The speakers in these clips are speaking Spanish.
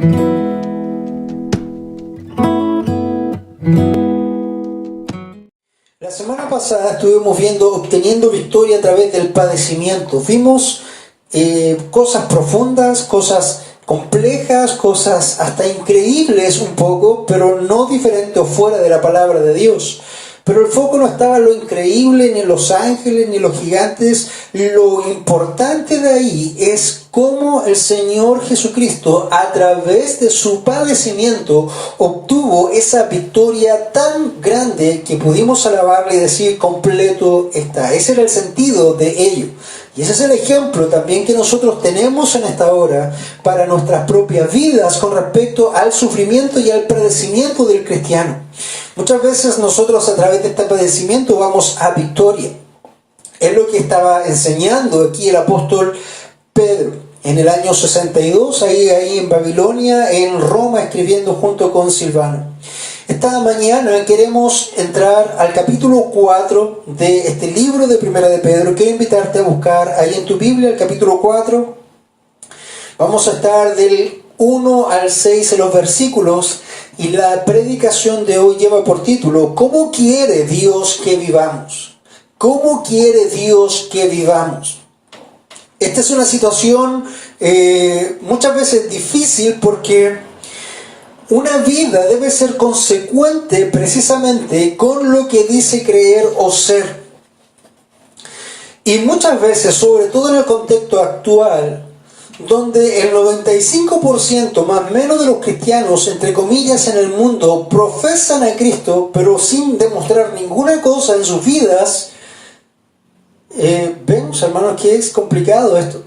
La semana pasada estuvimos viendo obteniendo victoria a través del padecimiento. Vimos cosas profundas, cosas complejas, cosas hasta increíbles un poco, pero no diferentes o fuera de la palabra de Dios. Pero el foco no estaba en lo increíble, ni en los ángeles, ni en los gigantes. Lo importante de ahí es cómo el Señor Jesucristo, a través de su padecimiento, obtuvo esa victoria tan grande que pudimos alabarle y decir: completo está. Ese era el sentido de ello. Y ese es el ejemplo también que nosotros tenemos en esta hora para nuestras propias vidas con respecto al sufrimiento y al padecimiento del cristiano. Muchas veces nosotros a través de este padecimiento vamos a victoria. Es lo que estaba enseñando aquí el apóstol Pedro en el año 62, ahí en Babilonia, en Roma, escribiendo junto con Silvano. Esta mañana queremos entrar al capítulo 4 de este libro de Primera de Pedro. Quiero invitarte a buscar ahí en tu Biblia el capítulo 4. Vamos a estar del 1 al 6 en los versículos, y la predicación de hoy lleva por título: ¿Cómo quiere Dios que vivamos? ¿Cómo quiere Dios que vivamos? Esta es una situación muchas veces difícil, porque una vida debe ser consecuente precisamente con lo que dice creer o ser. Y muchas veces, sobre todo en el contexto actual, donde el 95% más o menos de los cristianos, entre comillas, en el mundo profesan a Cristo, pero sin demostrar ninguna cosa en sus vidas, vemos, hermanos, que es complicado esto.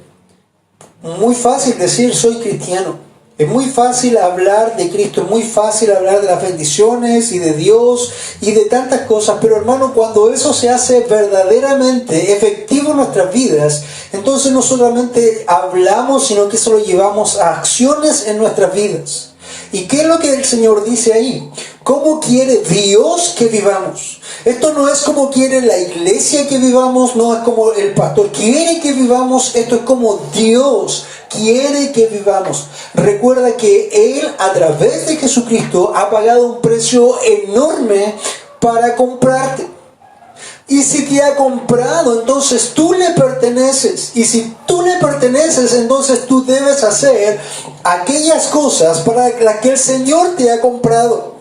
Muy fácil decir soy cristiano. Es muy fácil hablar de Cristo, es muy fácil hablar de las bendiciones y de Dios y de tantas cosas, pero hermano, cuando eso se hace verdaderamente efectivo en nuestras vidas, entonces no solamente hablamos, sino que eso lo llevamos a acciones en nuestras vidas. ¿Y qué es lo que el Señor dice ahí? ¿Cómo quiere Dios que vivamos? Esto no es como quiere la iglesia que vivamos, no es como el pastor quiere que vivamos, esto es como Dios quiere que vivamos. Recuerda que Él, a través de Jesucristo, ha pagado un precio enorme para comprarte. Y si te ha comprado, entonces tú le perteneces. Y si tú le perteneces, entonces tú debes hacer aquellas cosas para las que el Señor te ha comprado.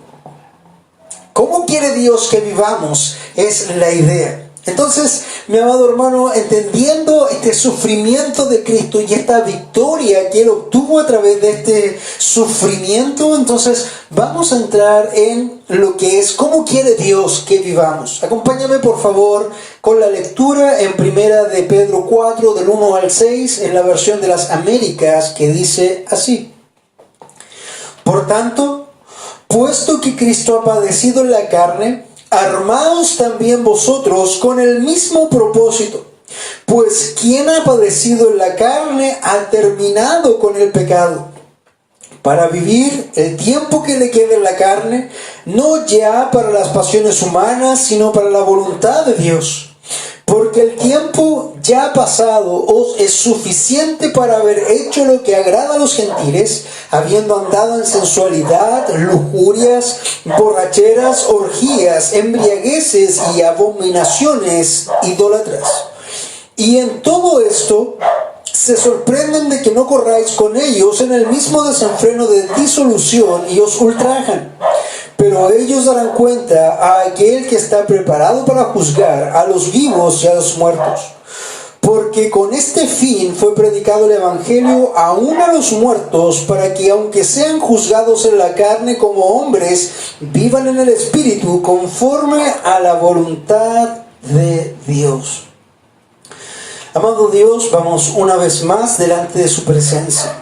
¿Cómo quiere Dios que vivamos? Es la idea. Entonces, mi amado hermano, entendiendo este sufrimiento de Cristo y esta victoria que Él obtuvo a través de este sufrimiento, entonces vamos a entrar en lo que es cómo quiere Dios que vivamos. Acompáñame por favor con la lectura en Primera de Pedro 4, del 1 al 6, en la versión de las Américas, que dice así: Por tanto, puesto que Cristo ha padecido en la carne, armaos también vosotros con el mismo propósito. Pues quien ha padecido en la carne ha terminado con el pecado, para vivir el tiempo que le quede en la carne, no ya para las pasiones humanas, sino para la voluntad de Dios. Porque el tiempo ya pasado os es suficiente para haber hecho lo que agrada a los gentiles, habiendo andado en sensualidad, lujurias, borracheras, orgías, embriagueces y abominaciones idólatras. Y en todo esto se sorprenden de que no corráis con ellos en el mismo desenfreno de disolución y os ultrajan. Pero ellos darán cuenta a aquel que está preparado para juzgar a los vivos y a los muertos. Porque con este fin fue predicado el Evangelio aún a los muertos, para que aunque sean juzgados en la carne como hombres, vivan en el Espíritu conforme a la voluntad de Dios. Amado Dios, vamos una vez más delante de su presencia.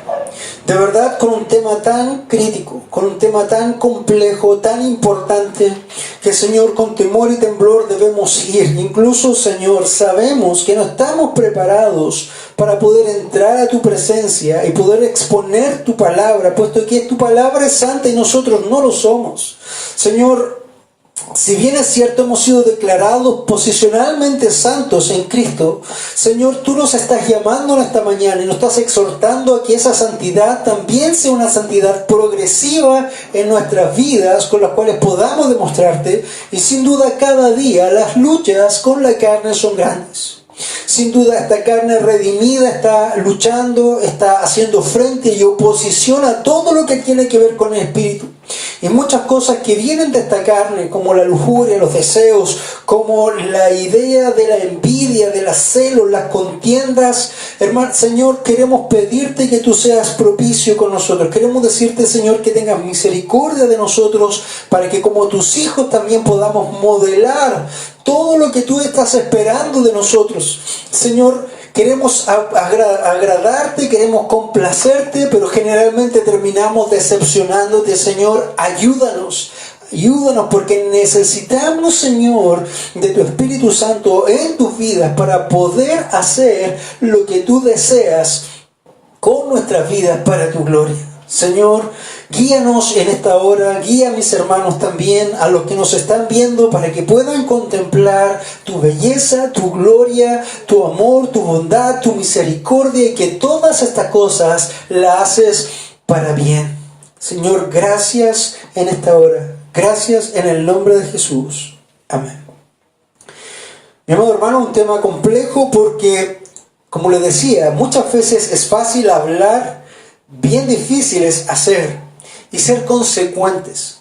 De verdad, con un tema tan crítico, con un tema tan complejo, tan importante, que Señor, con temor y temblor debemos ir. Incluso, Señor, sabemos que no estamos preparados para poder entrar a tu presencia y poder exponer tu palabra, puesto que tu palabra es santa y nosotros no lo somos. Señor, Si bien es cierto, hemos sido declarados posicionalmente santos en Cristo, Señor, tú nos estás llamando en esta mañana y nos estás exhortando a que esa santidad también sea una santidad progresiva en nuestras vidas, con las cuales podamos demostrarte. Y sin duda cada día las luchas con la carne son grandes. Sin duda esta carne redimida está luchando, está haciendo frente y oposición a todo lo que tiene que ver con el Espíritu. Y muchas cosas que vienen de esta carne, como la lujuria, los deseos, como la idea de la envidia, de las celos, las contiendas. Hermano, Señor, queremos pedirte que tú seas propicio con nosotros. Queremos decirte, Señor, que tengas misericordia de nosotros para que como tus hijos también podamos modelar todo lo que tú estás esperando de nosotros. Señor, queremos agradarte, queremos complacerte, pero generalmente terminamos decepcionándote. Señor, ayúdanos porque necesitamos, Señor, de tu Espíritu Santo en tus vidas para poder hacer lo que tú deseas con nuestras vidas para tu gloria. Señor, guíanos en esta hora, guía a mis hermanos también, a los que nos están viendo, para que puedan contemplar tu belleza, tu gloria, tu amor, tu bondad, tu misericordia, y que todas estas cosas las haces para bien. Señor, gracias en esta hora. Gracias en el nombre de Jesús. Amén. Mi amado hermano, un tema complejo porque, como les decía, muchas veces es fácil hablar, bien difícil es hacer y ser consecuentes.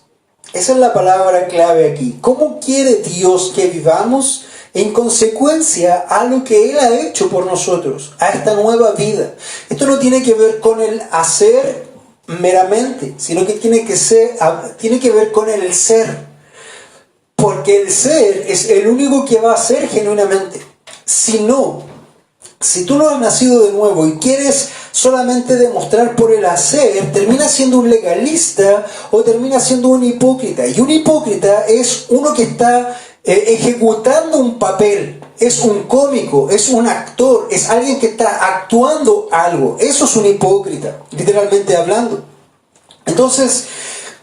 Esa es la palabra clave aquí. ¿Cómo quiere Dios que vivamos en consecuencia a lo que Él ha hecho por nosotros, a esta nueva vida? Esto no tiene que ver con el hacer meramente, sino que tiene que ver con el ser. Porque el ser es el único que va a ser genuinamente. Si tú no has nacido de nuevo y quieres solamente demostrar por el hacer, termina siendo un legalista o termina siendo un hipócrita. Y un hipócrita es uno que está ejecutando un papel, es un cómico, es un actor, es alguien que está actuando algo. Eso es un hipócrita, literalmente hablando. Entonces,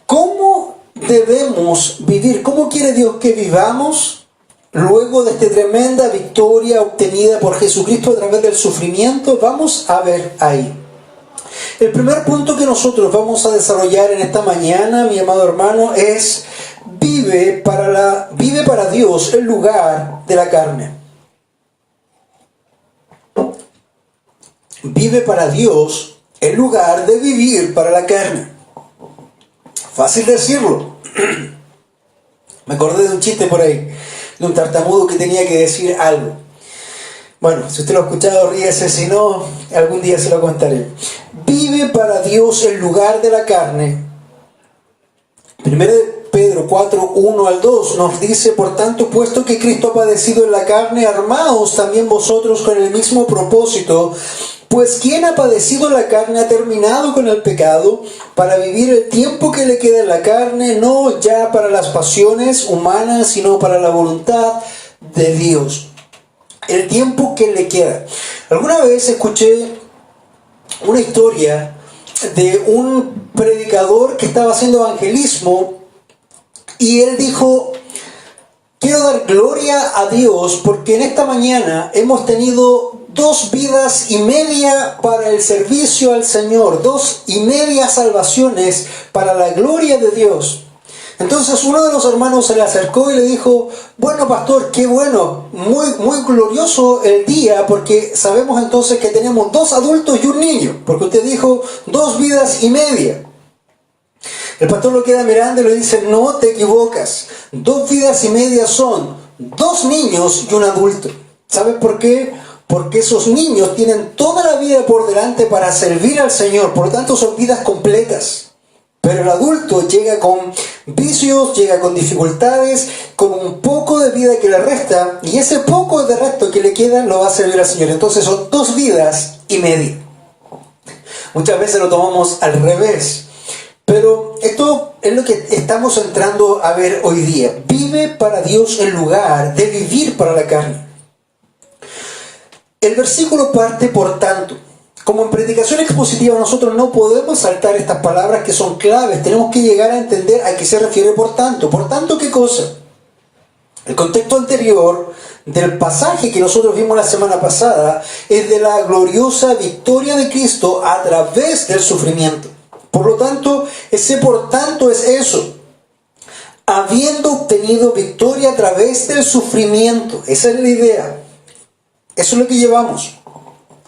¿cómo debemos vivir? ¿Cómo quiere Dios que vivamos luego de esta tremenda victoria obtenida por Jesucristo a través del sufrimiento? Vamos a ver ahí. El primer punto que nosotros vamos a desarrollar en esta mañana, mi amado hermano, es vive para Dios en lugar de la carne. Vive para Dios en lugar de vivir para la carne. Fácil decirlo. Me acordé de un chiste por ahí, de un tartamudo que tenía que decir algo. Bueno, si usted lo ha escuchado, ríese, si no, algún día se lo contaré. Vive para Dios en lugar de la carne. 1 Pedro 4, 1 al 2 nos dice: por tanto, puesto que Cristo ha padecido en la carne, armaos también vosotros con el mismo propósito. Pues quien ha padecido en la carne ha terminado con el pecado, para vivir el tiempo que le queda en la carne, no ya para las pasiones humanas, sino para la voluntad de Dios. El tiempo que le queda. Alguna vez escuché una historia de un predicador que estaba haciendo evangelismo y él dijo: quiero dar gloria a Dios porque en esta mañana hemos tenido 2 vidas y media para el servicio al Señor, 2 y media salvaciones para la gloria de Dios. Entonces uno de los hermanos se le acercó y le dijo: bueno, pastor, qué bueno, muy glorioso el día, porque sabemos entonces que tenemos 2 adultos y un niño, porque usted dijo 2 vidas y media. El pastor lo queda mirando y le dice: no te equivocas, 2 vidas y media son 2 niños y un adulto. ¿Sabes por qué? Porque esos niños tienen toda la vida por delante para servir al Señor, por lo tanto son vidas completas. Pero el adulto llega con vicios, llega con dificultades, con un poco de vida que le resta, y ese poco de resto que le queda lo va a servir al Señor. Entonces son 2 vidas y media. Muchas veces lo tomamos al revés, pero esto es lo que estamos entrando a ver hoy día. Vive para Dios en lugar de vivir para la carne. El versículo parte, por tanto. Como en predicación expositiva nosotros no podemos saltar estas palabras que son claves. Tenemos que llegar a entender a qué se refiere por tanto. ¿Por tanto qué cosa? El contexto anterior del pasaje que nosotros vimos la semana pasada es de la gloriosa victoria de Cristo a través del sufrimiento. Por lo tanto, ese por tanto es eso. Habiendo obtenido victoria a través del sufrimiento. Esa es la idea. Eso es lo que llevamos.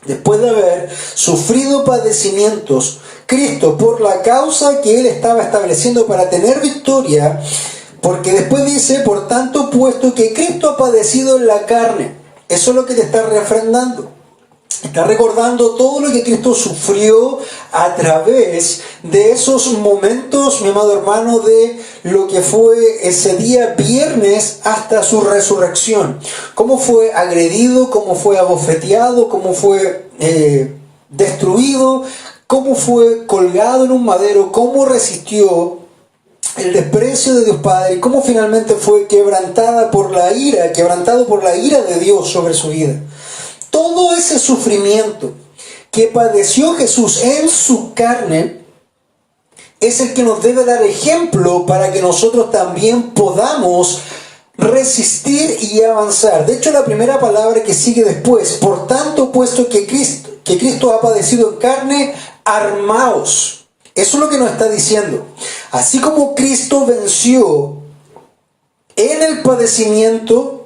Después de haber sufrido padecimientos, Cristo, por la causa que Él estaba estableciendo para tener victoria, porque después dice, por tanto, puesto que Cristo ha padecido en la carne. Eso es lo que te está refrendando. Está recordando todo lo que Cristo sufrió a través de esos momentos, mi amado hermano, de lo que fue ese día viernes hasta su resurrección. Cómo fue agredido, cómo fue abofeteado, cómo fue destruido, cómo fue colgado en un madero, cómo resistió el desprecio de Dios Padre y cómo finalmente fue quebrantado por la ira de Dios sobre su vida. Todo ese sufrimiento que padeció Jesús en su carne es el que nos debe dar ejemplo para que nosotros también podamos resistir y avanzar. De hecho, la primera palabra que sigue después, por tanto, puesto que Cristo ha padecido en carne, armaos. Eso es lo que nos está diciendo. Así como Cristo venció en el padecimiento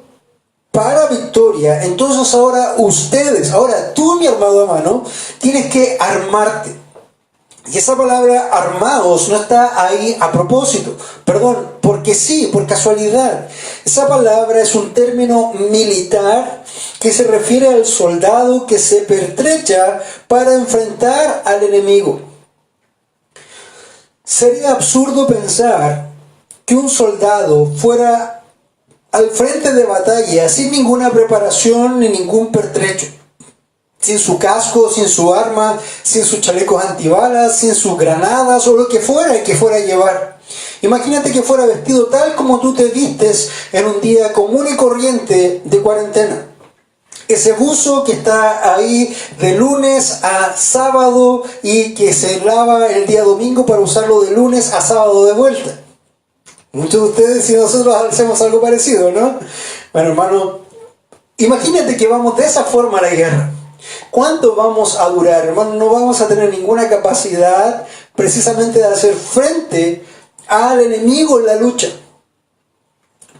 para victoria, entonces ahora tú, mi hermano, tienes que armarte. Y esa palabra armaos no está ahí a propósito, porque sí, por casualidad. Esa palabra es un término militar que se refiere al soldado que se pertrecha para enfrentar al enemigo. Sería absurdo pensar que un soldado fuera al frente de batalla sin ninguna preparación ni ningún pertrecho, sin su casco, sin su arma, sin sus chalecos antibalas, sin sus granadas o lo que fuera a llevar. Imagínate que fuera vestido tal como tú te vistes en un día común y corriente de cuarentena. Ese buzo que está ahí de lunes a sábado y que se lava el día domingo para usarlo de lunes a sábado de vuelta. Muchos de ustedes y nosotros hacemos algo parecido, ¿no? Bueno, hermano, imagínate que vamos de esa forma a la guerra. ¿Cuánto vamos a durar, hermano? No vamos a tener ninguna capacidad precisamente de hacer frente al enemigo en la lucha.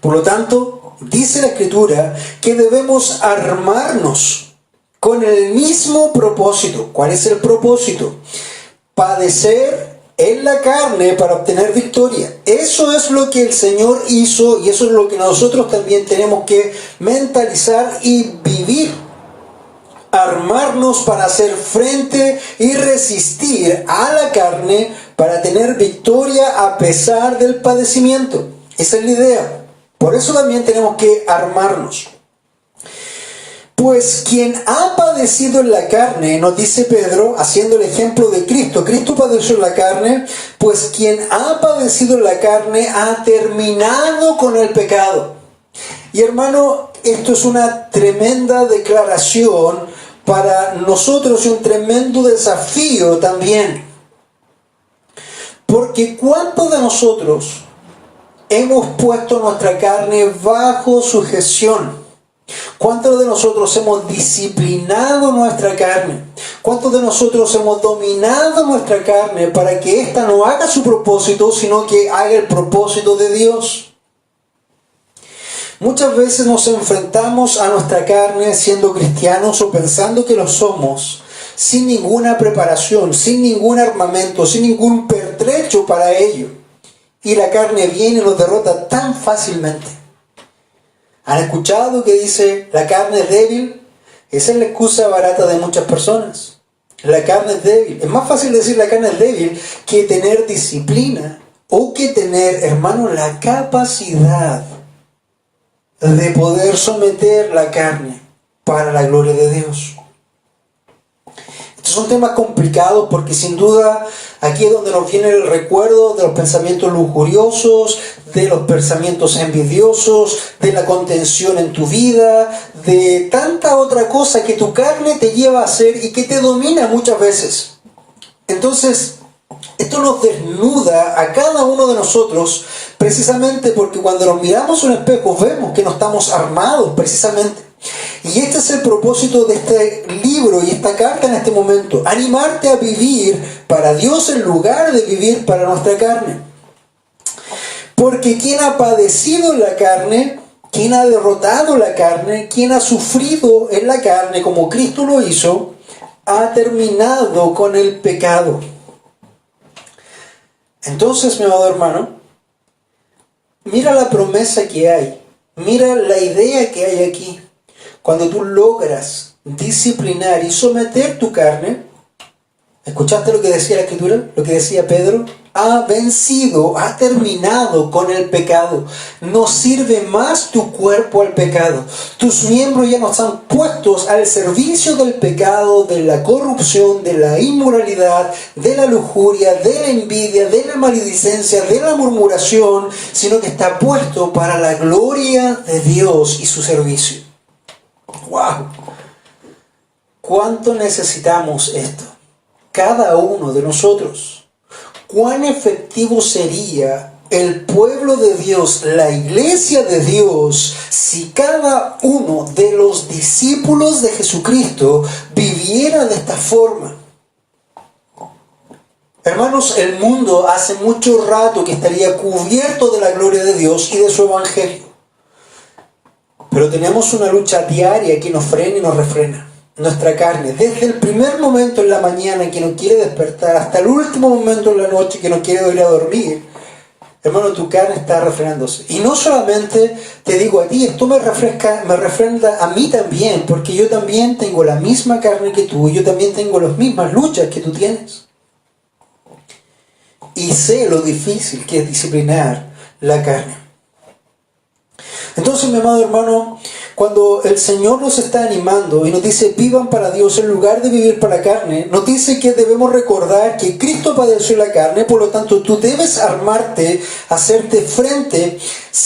Por lo tanto, dice la Escritura que debemos armarnos con el mismo propósito. ¿Cuál es el propósito? Padecer en la carne para obtener victoria. Eso es lo que el Señor hizo y eso es lo que nosotros también tenemos que mentalizar y vivir. Armarnos para hacer frente y resistir a la carne para tener victoria a pesar del padecimiento. Esa es la idea. Por eso también tenemos que armarnos. Pues quien ha padecido en la carne, nos dice Pedro, haciendo el ejemplo de Cristo. Cristo padeció en la carne, pues quien ha padecido en la carne ha terminado con el pecado. Y hermano, esto es una tremenda declaración para nosotros y un tremendo desafío también. Porque ¿cuántos de nosotros hemos puesto nuestra carne bajo sujeción? ¿Cuántos de nosotros hemos disciplinado nuestra carne? ¿Cuántos de nosotros hemos dominado nuestra carne para que ésta no haga su propósito, sino que haga el propósito de Dios? Muchas veces nos enfrentamos a nuestra carne siendo cristianos o pensando que lo somos, sin ninguna preparación, sin ningún armamento, sin ningún pertrecho para ello. Y la carne viene y nos derrota tan fácilmente. ¿Han escuchado que dice la carne es débil? Esa es la excusa barata de muchas personas. La carne es débil. Es más fácil decir la carne es débil que tener disciplina o que tener, hermano, la capacidad de poder someter la carne para la gloria de Dios. Estos son temas complicados porque sin duda aquí es donde nos viene el recuerdo de los pensamientos lujuriosos, de los pensamientos envidiosos, de la contención en tu vida, de tanta otra cosa que tu carne te lleva a hacer y que te domina muchas veces. Entonces, esto nos desnuda a cada uno de nosotros precisamente porque cuando nos miramos en un espejo vemos que no estamos armados precisamente. Y este es el propósito de este libro y esta carta en este momento: animarte a vivir para Dios en lugar de vivir para nuestra carne. Porque quien ha padecido en la carne, quien ha derrotado la carne, quien ha sufrido en la carne como Cristo lo hizo, ha terminado con el pecado. Entonces, mi amado hermano, mira la promesa que hay, mira la idea que hay aquí. Cuando tú logras disciplinar y someter tu carne, ¿escuchaste lo que decía la Escritura? Lo que decía Pedro: ha vencido, ha terminado con el pecado. No sirve más tu cuerpo al pecado. Tus miembros ya no están puestos al servicio del pecado, de la corrupción, de la inmoralidad, de la lujuria, de la envidia, de la maledicencia, de la murmuración, sino que está puesto para la gloria de Dios y su servicio. ¡Wow! ¿Cuánto necesitamos esto? Cada uno de nosotros. ¿Cuán efectivo sería el pueblo de Dios, la iglesia de Dios, si cada uno de los discípulos de Jesucristo viviera de esta forma? Hermanos, el mundo hace mucho rato que estaría cubierto de la gloria de Dios y de su evangelio. Pero tenemos una lucha diaria que nos frena y nos refrena. Nuestra carne, desde el primer momento en la mañana que no quiere despertar, hasta el último momento en la noche que no quiere ir a dormir, hermano, tu carne está refrenándose. Y no solamente te digo a ti, esto me refrenda a mí también, porque yo también tengo la misma carne que tú, y yo también tengo las mismas luchas que tú tienes. Y sé lo difícil que es disciplinar la carne. Entonces, mi amado hermano, cuando el Señor nos está animando y nos dice vivan para Dios en lugar de vivir para la carne, nos dice que debemos recordar que Cristo padeció la carne, por lo tanto tú debes armarte, hacerte frente.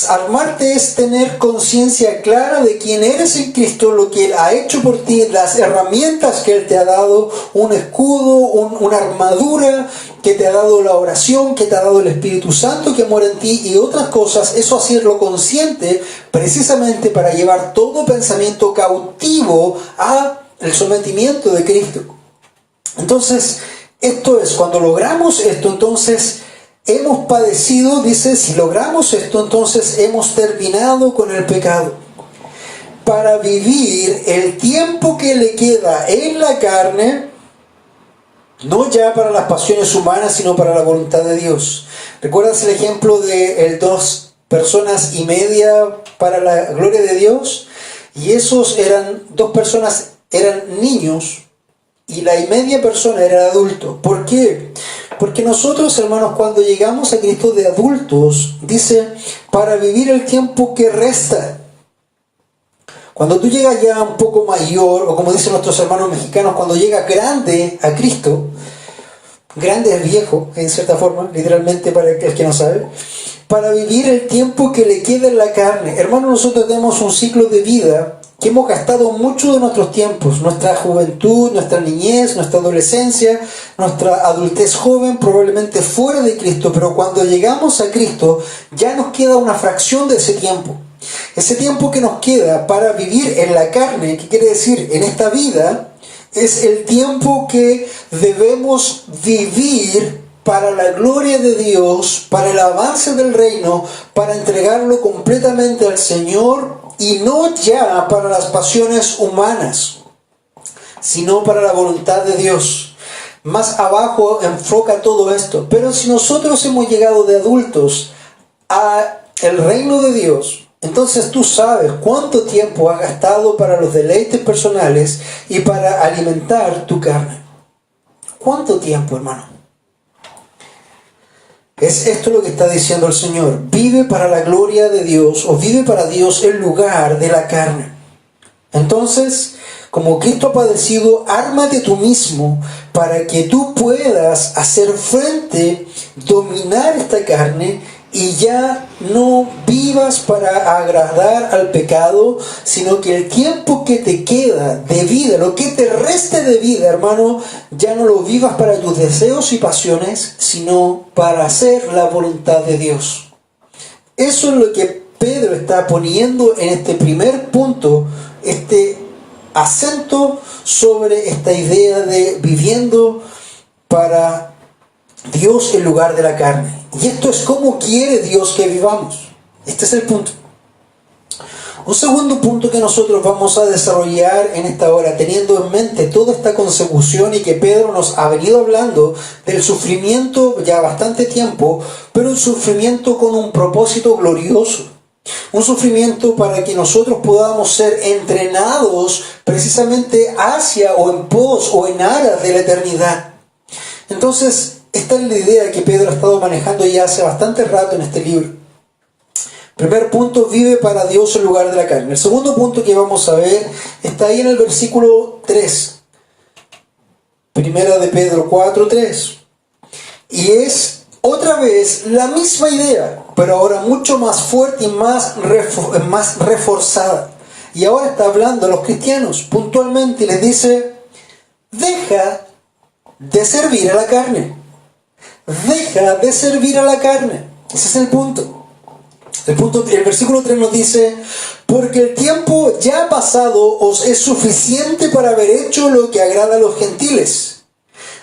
Armarte es tener conciencia clara de quién eres en Cristo, lo que Él ha hecho por ti, las herramientas que Él te ha dado, un escudo, una armadura que te ha dado la oración, que te ha dado el Espíritu Santo que mora en ti y otras cosas. Eso hacerlo consciente precisamente para llevar todo pensamiento cautivo al sometimiento de Cristo. Entonces, esto es, cuando logramos esto, entonces hemos padecido, dice, si logramos esto, entonces hemos terminado con el pecado. Para vivir el tiempo que le queda en la carne, no ya para las pasiones humanas, sino para la voluntad de Dios. ¿Recuerdas el ejemplo de 2 personas y media para la gloria de Dios? Y esos eran 2 personas, eran niños, y la y media persona era adulto. ¿Por qué? Porque nosotros, hermanos, cuando llegamos a Cristo de adultos, dice, para vivir el tiempo que resta. Cuando tú llegas ya un poco mayor, o como dicen nuestros hermanos mexicanos, cuando llegas grande a Cristo, grande es viejo, en cierta forma, literalmente para el que no sabe, para vivir el tiempo que le queda en la carne. Hermanos, nosotros tenemos un ciclo de vida que hemos gastado mucho de nuestros tiempos, nuestra juventud, nuestra niñez, nuestra adolescencia, nuestra adultez joven, probablemente fuera de Cristo, pero cuando llegamos a Cristo ya nos queda una fracción de ese tiempo. Ese tiempo que nos queda para vivir en la carne, que quiere decir en esta vida, es el tiempo que debemos vivir para la gloria de Dios, para el avance del reino, para entregarlo completamente al Señor, y no ya para las pasiones humanas, sino para la voluntad de Dios. Más abajo enfoca todo esto. Pero si nosotros hemos llegado de adultos a el reino de Dios, entonces tú sabes cuánto tiempo has gastado para los deleites personales y para alimentar tu carne. ¿Cuánto tiempo, hermano? Es esto lo que está diciendo el Señor. Vive para la gloria de Dios, o vive para Dios en lugar de la carne. Entonces, como Cristo ha padecido, ármate tú mismo para que tú puedas hacer frente, dominar esta carne, y ya no vivas para agradar al pecado, sino que el tiempo que te queda de vida, lo que te reste de vida, hermano, ya no lo vivas para tus deseos y pasiones, sino para hacer la voluntad de Dios. Eso es lo que Pedro está poniendo en este primer punto, este acento sobre esta idea de viviendo para Dios en lugar de la carne. Y esto es como quiere Dios que vivamos. Este es el punto. Un segundo punto que nosotros vamos a desarrollar en esta hora, teniendo en mente toda esta consecución y que Pedro nos ha venido hablando del sufrimiento ya bastante tiempo, pero un sufrimiento con un propósito glorioso. Un sufrimiento para que nosotros podamos ser entrenados precisamente hacia o en pos o en aras de la eternidad. Entonces, esta es la idea que Pedro ha estado manejando ya hace bastante rato en este libro. Primer punto, vive para Dios en lugar de la carne. El segundo punto que vamos a ver está ahí en el versículo 3. Primera de Pedro 4:3. Y es otra vez la misma idea, pero ahora mucho más fuerte y más reforzada. Y ahora está hablando a los cristianos puntualmente y les dice: deja de servir a la carne. Deja de servir a la carne. Ese es el punto. El versículo 3 nos dice: porque el tiempo ya pasado os es suficiente para haber hecho lo que agrada a los gentiles,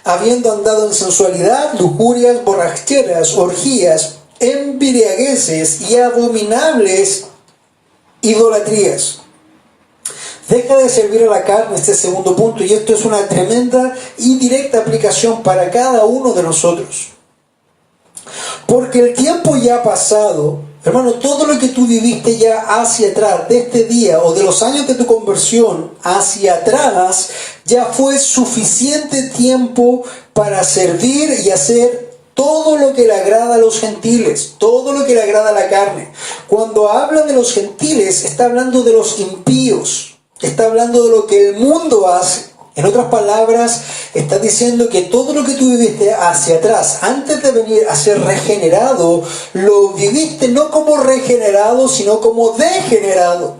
habiendo andado en sensualidad, lujurias, borracheras, orgías, embriagueces y abominables idolatrías. Deja de servir a la carne, este segundo punto, y esto es una tremenda y directa aplicación para cada uno de nosotros. Porque el tiempo ya pasado, hermano, todo lo que tú viviste ya hacia atrás, de este día o de los años de tu conversión hacia atrás, ya fue suficiente tiempo para servir y hacer todo lo que le agrada a los gentiles, todo lo que le agrada a la carne. Cuando habla de los gentiles, está hablando de los impíos, está hablando de lo que el mundo hace. En otras palabras, está diciendo que todo lo que tú viviste hacia atrás, antes de venir a ser regenerado, lo viviste no como regenerado, sino como degenerado.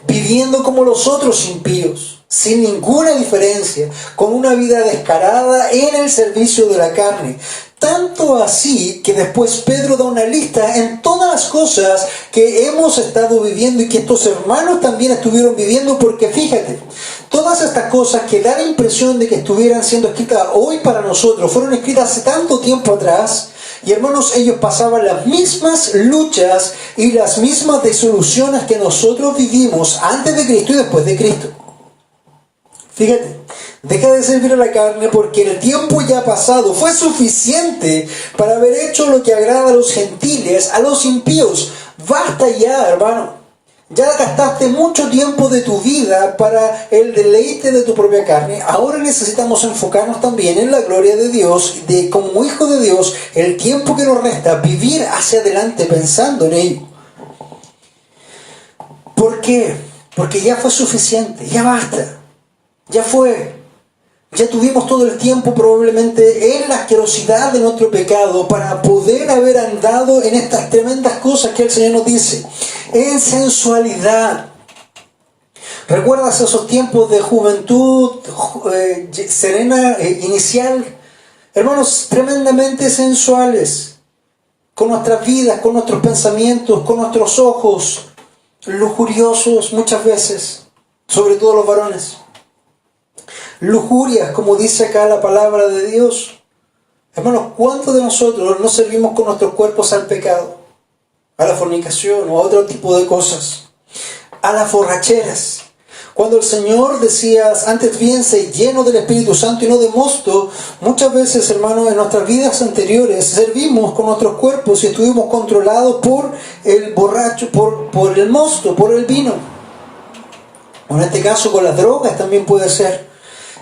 Viviendo como los otros impíos, sin ninguna diferencia, con una vida descarada en el servicio de la carne. Tanto así que después Pedro da una lista en todas las cosas que hemos estado viviendo y que estos hermanos también estuvieron viviendo, porque fíjate, todas estas cosas que da la impresión de que estuvieran siendo escritas hoy para nosotros, fueron escritas hace tanto tiempo atrás, y hermanos, ellos pasaban las mismas luchas y las mismas desilusiones que nosotros vivimos antes de Cristo y después de Cristo. Fíjate, deja de servir a la carne porque el tiempo ya pasado fue suficiente para haber hecho lo que agrada a los gentiles, a los impíos. Basta ya, hermano. Ya gastaste mucho tiempo de tu vida para el deleite de tu propia carne. Ahora necesitamos enfocarnos también en la gloria de Dios, de como hijo de Dios, el tiempo que nos resta, vivir hacia adelante pensando en ello. ¿Por qué? Porque ya fue suficiente, ya basta. Ya fue. Ya tuvimos todo el tiempo probablemente en la asquerosidad de nuestro pecado para poder haber andado en estas tremendas cosas que el Señor nos dice. En sensualidad. ¿Recuerdas esos tiempos de juventud serena inicial? Hermanos, tremendamente sensuales. Con nuestras vidas, con nuestros pensamientos, con nuestros ojos. Lujuriosos muchas veces. Sobre todo los varones. Lujurias, como dice acá la palabra de Dios. Hermanos, ¿cuántos de nosotros no servimos con nuestros cuerpos al pecado? A la fornicación o a otro tipo de cosas. A las borracheras. Cuando el Señor decía, antes bien, sé lleno del Espíritu Santo y no de mosto, muchas veces, hermanos, en nuestras vidas anteriores servimos con nuestros cuerpos y estuvimos controlados por el borracho, por el mosto, por el vino. O en este caso con las drogas también puede ser.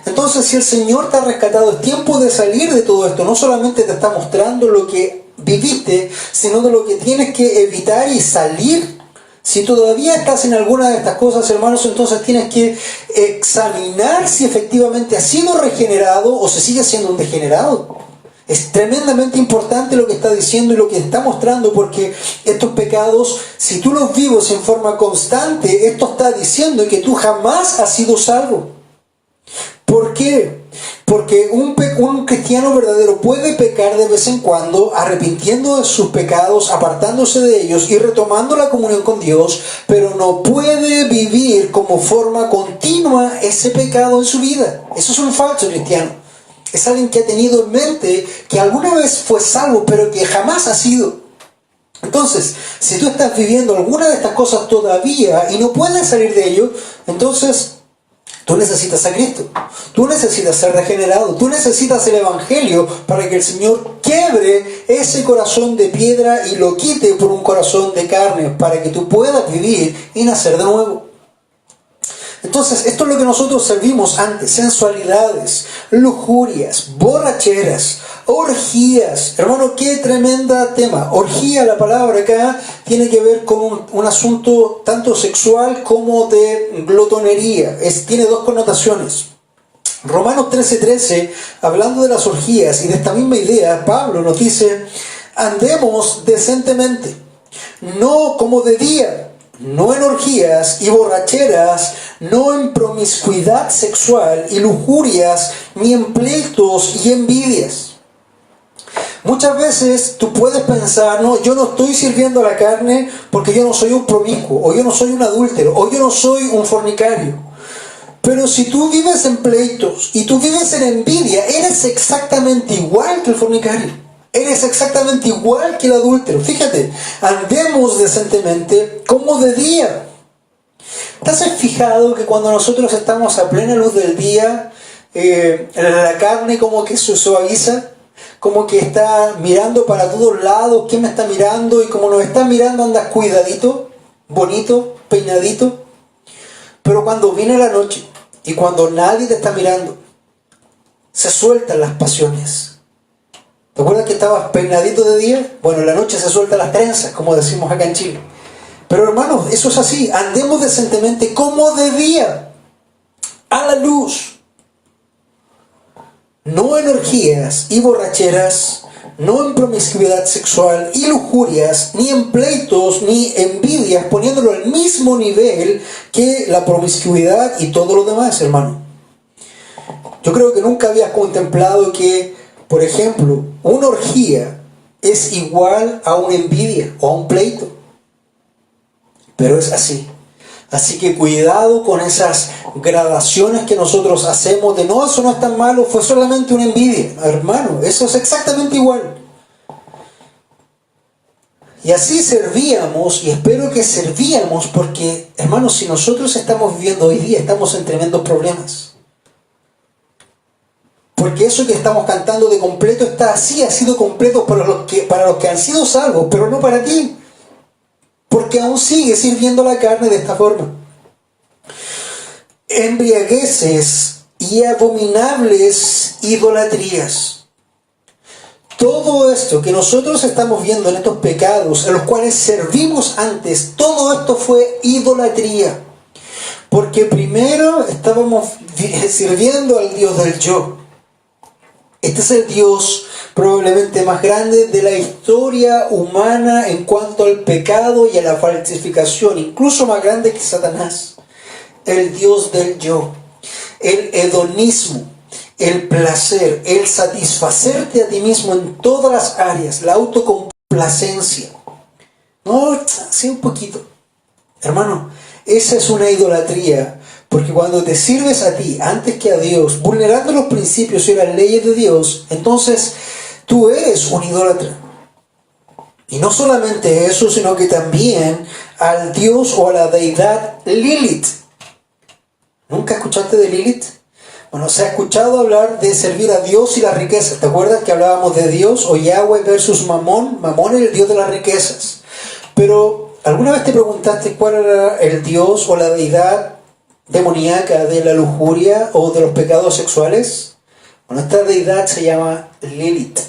Entonces, si el Señor te ha rescatado, es tiempo de salir de todo esto. No solamente te está mostrando lo que viviste, sino de lo que tienes que evitar y salir. Si todavía estás en alguna de estas cosas, hermanos, entonces tienes que examinar si efectivamente has sido regenerado o si sigues siendo un degenerado. Es tremendamente importante lo que está diciendo y lo que está mostrando, porque estos pecados, si tú los vives en forma constante, esto está diciendo que tú jamás has sido salvo. ¿Por qué? Porque un cristiano verdadero puede pecar de vez en cuando, arrepintiendo de sus pecados, apartándose de ellos y retomando la comunión con Dios, pero no puede vivir como forma continua ese pecado en su vida. Eso es un falso cristiano. Es alguien que ha tenido en mente que alguna vez fue salvo, pero que jamás ha sido. Entonces, si tú estás viviendo alguna de estas cosas todavía y no puedes salir de ello, entonces tú necesitas a Cristo. Tú necesitas ser regenerado. Tú necesitas el Evangelio para que el Señor quiebre ese corazón de piedra y lo quite por un corazón de carne, para que tú puedas vivir y nacer de nuevo. Entonces, esto es lo que nosotros servimos antes: sensualidades, lujurias, borracheras, orgías. Hermano, qué tremenda tema. Orgía, la palabra acá, tiene que ver con un asunto tanto sexual como de glotonería. Tiene dos connotaciones. Romanos 13:13, hablando de las orgías y de esta misma idea, Pablo nos dice: andemos decentemente, no como de día, no en orgías y borracheras, no en promiscuidad sexual y lujurias, ni en pleitos y envidias. Muchas veces tú puedes pensar: no, yo no estoy sirviendo a la carne porque yo no soy un promiscuo, o yo no soy un adúltero, o yo no soy un fornicario. Pero si tú vives en pleitos y tú vives en envidia, eres exactamente igual que el fornicario. Eres exactamente igual que el adúltero. Fíjate, andemos decentemente como de día. ¿Te has fijado que cuando nosotros estamos a plena luz del día, la carne como que se suaviza? Como que está mirando para todos lados. ¿Quién me está mirando? Y como nos está mirando, andas cuidadito, bonito, peinadito. Pero cuando viene la noche y cuando nadie te está mirando, se sueltan las pasiones. ¿Te acuerdas que estabas peinadito de día? Bueno, en la noche se sueltan las trenzas, como decimos acá en Chile. Pero hermanos, eso es así. Andemos decentemente como de día, a la luz. No en orgías y borracheras, no en promiscuidad sexual y lujurias, ni en pleitos, ni envidias, poniéndolo al mismo nivel que la promiscuidad y todo lo demás, hermano. Yo creo que nunca habías contemplado que, por ejemplo, una orgía es igual a una envidia o a un pleito. Pero es así. Así que cuidado con esas gradaciones que nosotros hacemos de: no, eso no es tan malo, fue solamente una envidia. Hermano, eso es exactamente igual. Y así servíamos, y espero que servíamos, porque, hermanos, si nosotros estamos viviendo hoy día, estamos en tremendos problemas. Porque eso que estamos cantando de completo está así, ha sido completo para los que han sido salvos, pero no para ti. Porque aún sigue sirviendo la carne de esta forma. Embriagueces y abominables idolatrías. Todo esto que nosotros estamos viendo en estos pecados, en los cuales servimos antes, todo esto fue idolatría. Porque primero estábamos sirviendo al Dios del yo. Este es el Dios probablemente más grande de la historia humana en cuanto al pecado y a la falsificación, incluso más grande que Satanás. El Dios del yo, el hedonismo, el placer, el satisfacerte a ti mismo en todas las áreas, la autocomplacencia. No, sí, un poquito. Hermano, esa es una idolatría. Porque cuando te sirves a ti antes que a Dios, vulnerando los principios y las leyes de Dios, entonces tú eres un idólatra. Y no solamente eso, sino que también al Dios o a la deidad Lilith. ¿Nunca escuchaste de Lilith? Bueno, se ha escuchado hablar de servir a Dios y las riquezas. ¿Te acuerdas que hablábamos de Dios o Yahweh versus Mamón? Mamón es el Dios de las riquezas. Pero, ¿alguna vez te preguntaste cuál era el Dios o la deidad demoníaca de la lujuria o de los pecados sexuales? Bueno, esta deidad se llama Lilith.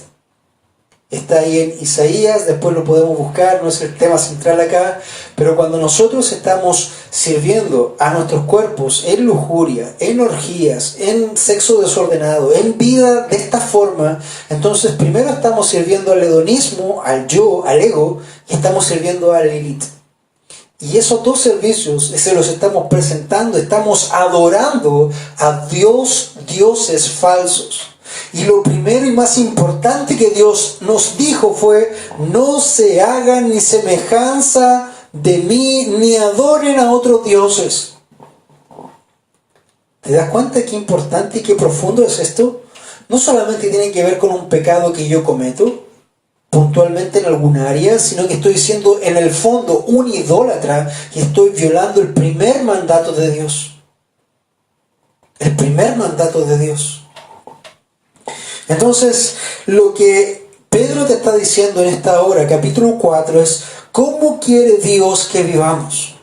Está ahí en Isaías, después lo podemos buscar, no es el tema central acá, pero cuando nosotros estamos sirviendo a nuestros cuerpos en lujuria, en orgías, en sexo desordenado, en vida de esta forma, entonces primero estamos sirviendo al hedonismo, al yo, al ego, y estamos sirviendo a Lilith. Y esos dos servicios se los estamos presentando, estamos adorando a dioses falsos. Y lo primero y más importante que Dios nos dijo fue: no se hagan ni semejanza de mí, ni adoren a otros dioses. ¿Te das cuenta qué importante y qué profundo es esto? No solamente tiene que ver con un pecado que yo cometo puntualmente en alguna área, sino que estoy siendo en el fondo un idólatra y estoy violando el primer mandato de Dios. El primer mandato de Dios. Entonces, lo que Pedro te está diciendo en esta hora, capítulo 4, es ¿cómo quiere Dios que vivamos?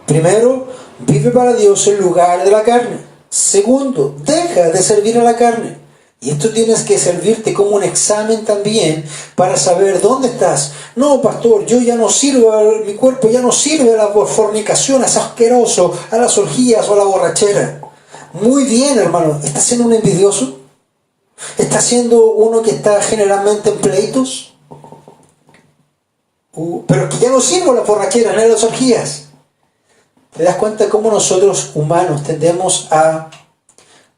Primero, vive para Dios en lugar de la carne. Segundo, deja de servir a la carne. Y esto tienes que servirte como un examen también para saber dónde estás. No, pastor, yo ya no sirvo, mi cuerpo ya no sirve a la fornicación, es asqueroso, a las orgías o a la borrachera. Muy bien, hermano. ¿Estás siendo un envidioso? ¿Estás siendo uno que está generalmente en pleitos? Pero que ya no sirvo a la borrachera, ni a las orgías. ¿Te das cuenta cómo nosotros humanos tendemos a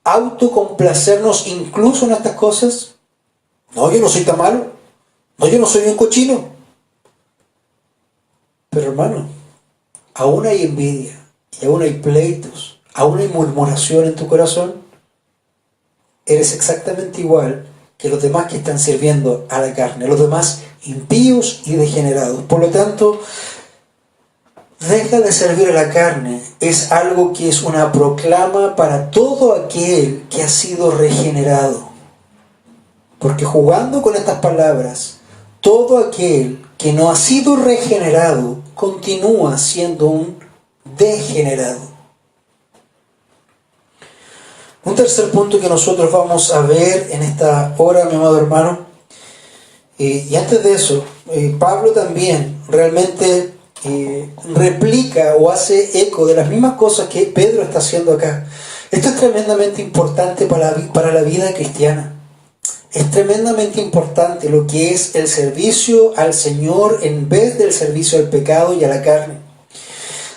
autocomplacernos incluso en estas cosas? No, yo no soy tan malo. No, yo no soy un cochino. Pero hermano, aún hay envidia, y aún hay pleitos, aún hay murmuración en tu corazón. Eres exactamente igual que los demás que están sirviendo a la carne, los demás impíos y degenerados. Por lo tanto, deja de servir a la carne es algo que es una proclama para todo aquel que ha sido regenerado. Porque jugando con estas palabras, todo aquel que no ha sido regenerado continúa siendo un degenerado. Un tercer punto que nosotros vamos a ver en esta hora, mi amado hermano, y antes de eso, Pablo también realmente replica o hace eco de las mismas cosas que Pedro está haciendo acá. Esto es tremendamente importante para la vida cristiana. Es tremendamente importante lo que es el servicio al Señor en vez del servicio al pecado y a la carne.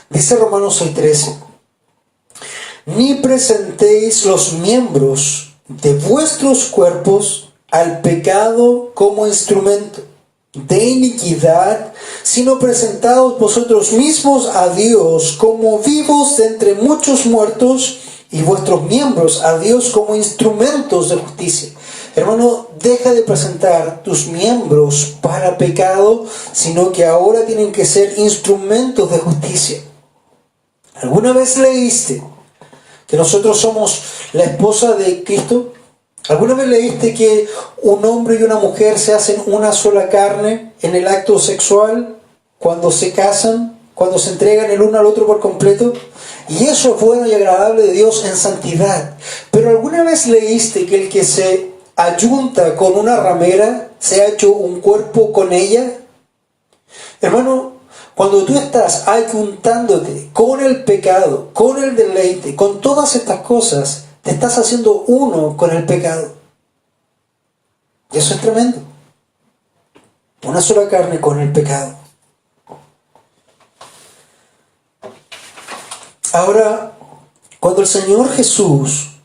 Dice Romanos 6:13: ni presentéis los miembros de vuestros cuerpos al pecado como instrumento de iniquidad, sino presentaos vosotros mismos a Dios como vivos de entre muchos muertos, y vuestros miembros a Dios como instrumentos de justicia. Hermano, deja de presentar tus miembros para pecado, sino que ahora tienen que ser instrumentos de justicia. ¿Alguna vez leíste que nosotros somos la esposa de Cristo? ¿Alguna vez leíste que un hombre y una mujer se hacen una sola carne en el acto sexual cuando se casan, cuando se entregan el uno al otro por completo? Y eso es bueno y agradable de Dios en santidad. Pero ¿alguna vez leíste que el que se ayunta con una ramera se ha hecho un cuerpo con ella? Hermano, cuando tú estás ayuntándote con el pecado, con el deleite, con todas estas cosas, te estás haciendo uno con el pecado. Y eso es tremendo. Una sola carne con el pecado. Ahora, cuando el Señor Jesús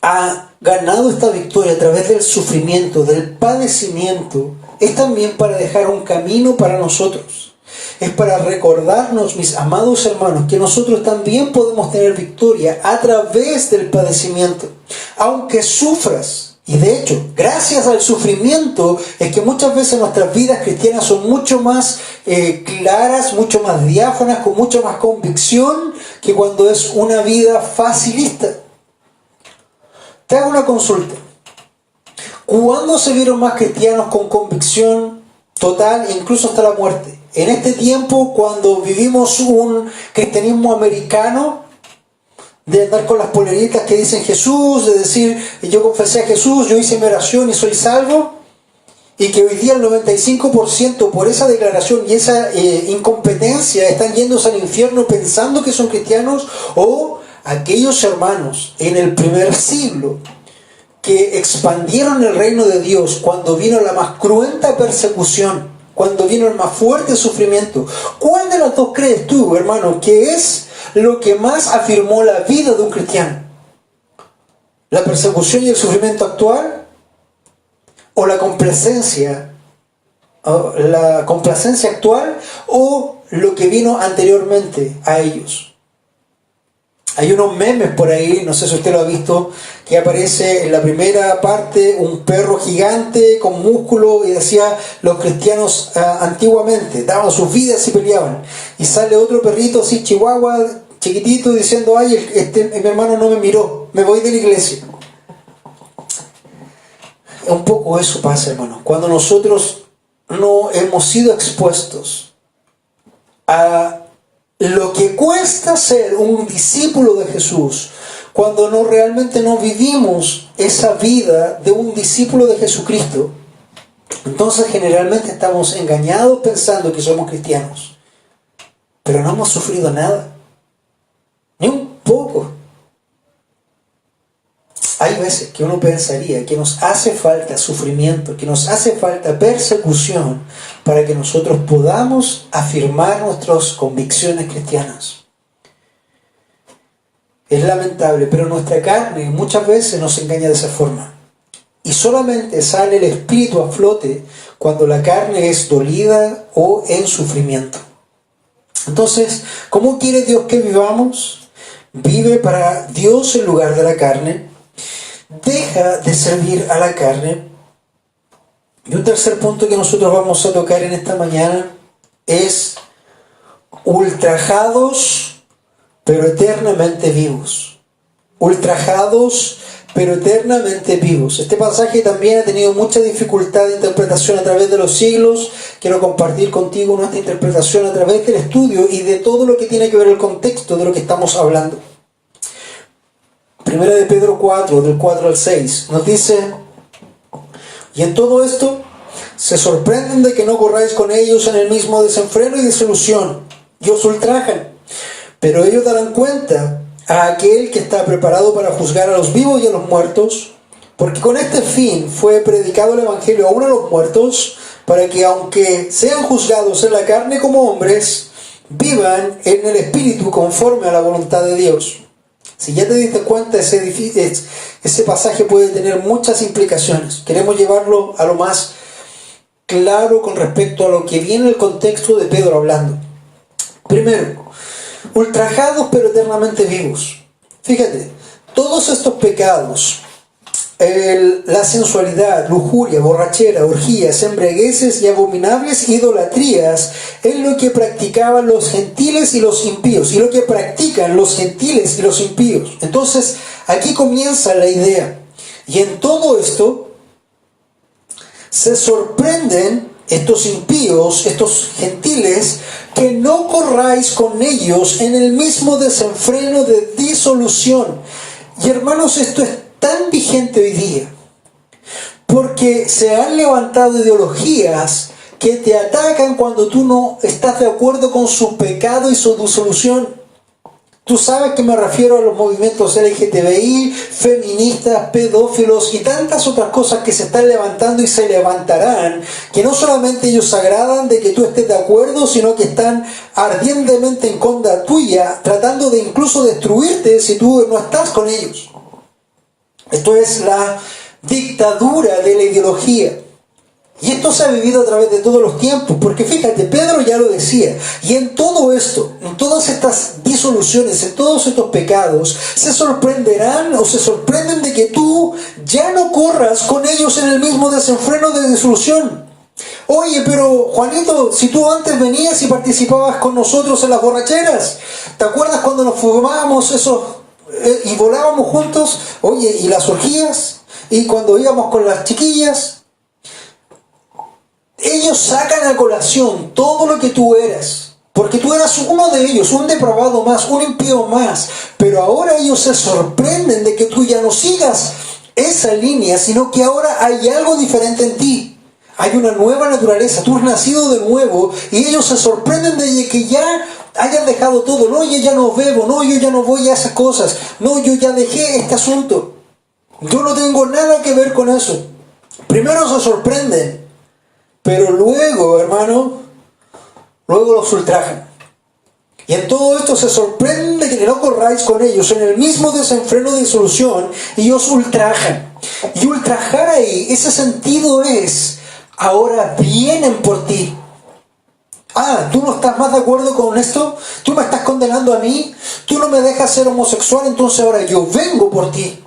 ha ganado esta victoria a través del sufrimiento, del padecimiento, es también para dejar un camino para nosotros. Es para recordarnos, mis amados hermanos, que nosotros también podemos tener victoria a través del padecimiento. Aunque sufras, y de hecho, gracias al sufrimiento, es que muchas veces nuestras vidas cristianas son mucho más claras, mucho más diáfanas, con mucha más convicción, que cuando es una vida facilista. Te hago una consulta. ¿Cuándo se vieron más cristianos con convicción total, incluso hasta la muerte? En este tiempo, cuando vivimos un cristianismo americano, de andar con las poleritas que dicen Jesús, de decir yo confesé a Jesús, yo hice mi oración y soy salvo, y que hoy día el 95% por esa declaración y esa incompetencia están yéndose al infierno pensando que son cristianos, o aquellos hermanos en el primer siglo que expandieron el reino de Dios cuando vino la más cruenta persecución, cuando vino el más fuerte sufrimiento. ¿Cuál de las dos crees tú, hermano, que es lo que más afirmó la vida de un cristiano? ¿La persecución y el sufrimiento actual? ¿O la complacencia actual? ¿O lo que vino anteriormente a ellos? Hay unos memes por ahí, no sé si usted lo ha visto, que aparece en la primera parte un perro gigante con músculo y decía: los cristianos antiguamente daban sus vidas y peleaban. Y sale otro perrito así, chihuahua, chiquitito, diciendo: ay, mi hermano no me miró, me voy de la iglesia. Un poco eso pasa, hermano, cuando nosotros no hemos sido expuestos a lo que cuesta ser un discípulo de Jesús, cuando realmente no vivimos esa vida de un discípulo de Jesucristo. Entonces generalmente estamos engañados pensando que somos cristianos, pero no hemos sufrido nada, ni un poco. Hay veces que uno pensaría que nos hace falta sufrimiento, que nos hace falta persecución para que nosotros podamos afirmar nuestras convicciones cristianas. Es lamentable, pero nuestra carne muchas veces nos engaña de esa forma. Y solamente sale el espíritu a flote cuando la carne es dolida o en sufrimiento. Entonces, ¿cómo quiere Dios que vivamos? Vive para Dios en lugar de la carne. Deja de servir a la carne. Y un tercer punto que nosotros vamos a tocar en esta mañana es ultrajados pero eternamente vivos. Ultrajados pero eternamente vivos. Este pasaje también ha tenido mucha dificultad de interpretación a través de los siglos. Quiero compartir contigo nuestra interpretación a través del estudio y de todo lo que tiene que ver el contexto de lo que estamos hablando. Primera de Pedro 4, del 4 al 6, nos dice: y en todo esto se sorprenden de que no corráis con ellos en el mismo desenfreno y disolución, y os ultrajan, pero ellos darán cuenta a aquel que está preparado para juzgar a los vivos y a los muertos, porque con este fin fue predicado el Evangelio aún a los muertos, para que aunque sean juzgados en la carne como hombres, vivan en el Espíritu conforme a la voluntad de Dios. Si ya te diste cuenta, ese pasaje puede tener muchas implicaciones. Queremos llevarlo a lo más claro con respecto a lo que viene el contexto de Pedro hablando. Primero, ultrajados pero eternamente vivos. Fíjate, todos estos pecados, la sensualidad, lujuria, borrachera, orgías, embriagueces y abominables idolatrías es lo que practicaban los gentiles y los impíos, y lo que practican los gentiles y los impíos. Entonces, aquí comienza la idea. Y en todo esto se sorprenden estos impíos, estos gentiles, que no corráis con ellos en el mismo desenfreno de disolución. Y hermanos, esto es tan vigente hoy día, porque se han levantado ideologías que te atacan cuando tú no estás de acuerdo con su pecado y su disolución. Tú sabes que me refiero a los movimientos LGTBI, feministas, pedófilos y tantas otras cosas que se están levantando y se levantarán, que no solamente ellos agradan de que tú estés de acuerdo, sino que están ardientemente en contra tuya, tratando de incluso destruirte si tú no estás con ellos. Esto es la dictadura de la ideología. Y esto se ha vivido a través de todos los tiempos, porque fíjate, Pedro ya lo decía, y en todo esto, en todas estas disoluciones, en todos estos pecados, se sorprenderán o se sorprenden de que tú ya no corras con ellos en el mismo desenfreno de disolución. Oye, pero Juanito, si tú antes venías y participabas con nosotros en las borracheras, ¿te acuerdas cuando nos fumábamos esos y volábamos juntos? Oye, ¿y las orgías? ¿Y cuando íbamos con las chiquillas? Ellos sacan a colación todo lo que tú eras, porque tú eras uno de ellos, un depravado más, un impío más, pero ahora ellos se sorprenden de que tú ya no sigas esa línea, sino que ahora hay algo diferente en ti. Hay una nueva naturaleza, tú has nacido de nuevo, y ellos se sorprenden de que ya hayan dejado todo. No, yo ya no bebo, no, yo ya no voy a esas cosas, no, yo ya dejé este asunto, yo no tengo nada que ver con eso. Primero se sorprenden Pero luego, hermano, luego los ultrajan. Y en todo esto se sorprende que no corráis con ellos en el mismo desenfreno de disolución y os ultrajan. Y ultrajar ahí, ese sentido es, ahora vienen por ti. Ah, ¿tú no estás más de acuerdo con esto? ¿Tú me estás condenando a mí? ¿Tú no me dejas ser homosexual? Entonces ahora yo vengo por ti.